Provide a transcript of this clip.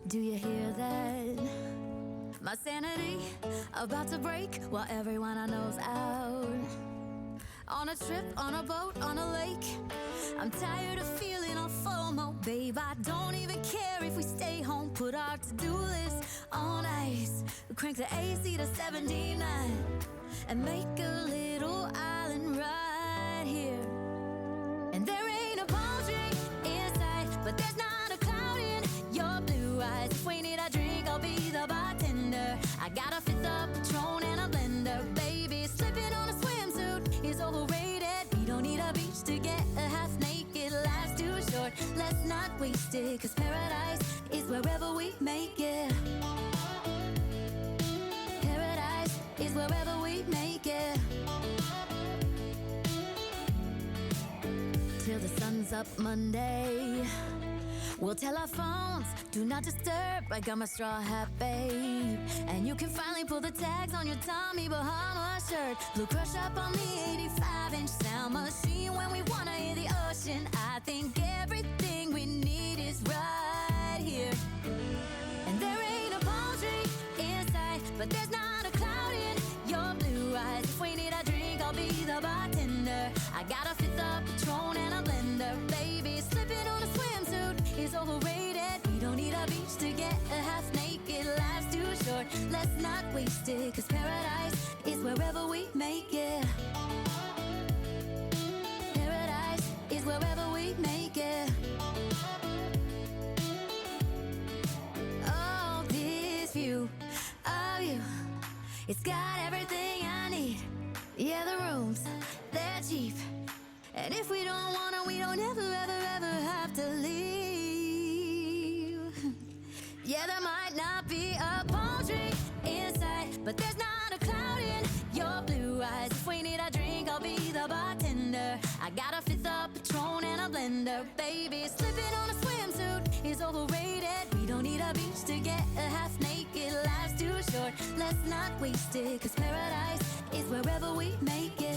Do you hear that? My sanity about to break while everyone I know's out. On a trip, on a boat, on a lake. I'm tired of feeling all FOMO, babe. I don't even care if we stay home. Put our to-do list on ice. We crank the AC to 79 and make a little island right here. And there ain't a palm tree in sight, but there's not a cloud in your blue eyes. If we need a drink, I'll be the bartender. I got a fifth of Patron and a blender, baby. Slipping on a swimsuit is overrated. We don't need a beach to get a half naked. Life's too short, let's not waste it. Cause paradise is wherever we make it. Paradise is wherever we make it. Till the sun's up Monday, we'll tell our phones, do not disturb. I got my straw hat, babe. And you can finally pull the tags on your Tommy Bahama shirt. Blue crush up on the 85-inch sound machine. When we wanna hear the ocean, I think everything we need is right here. And there ain't a palm tree in sight, but there's not a cloud in your blue eyes. If we need a drink, I'll be the bartender. I got a fifth of Patron and a blender, baby. Slipping on a swimsuit is overrated. We don't need a beach to get a half naked. Life's too short, let's not waste it. Cause paradise is wherever we make it. Paradise is wherever we make it. Oh, this view of you, it's got everything I need. Yeah, the rooms, they're cheap. And if we don't wanna, we don't ever, ever, ever have to leave. Yeah, there might not be a palm tree in sight, but there's not a cloud in your blue eyes. If we need a drink, I'll be the bartender. I got a fifth of Patron and a blender, baby. Slipping on a swimsuit is overrated. We don't need a beach to get a half naked. Life's too short, let's not waste it. Cause paradise is wherever we make it.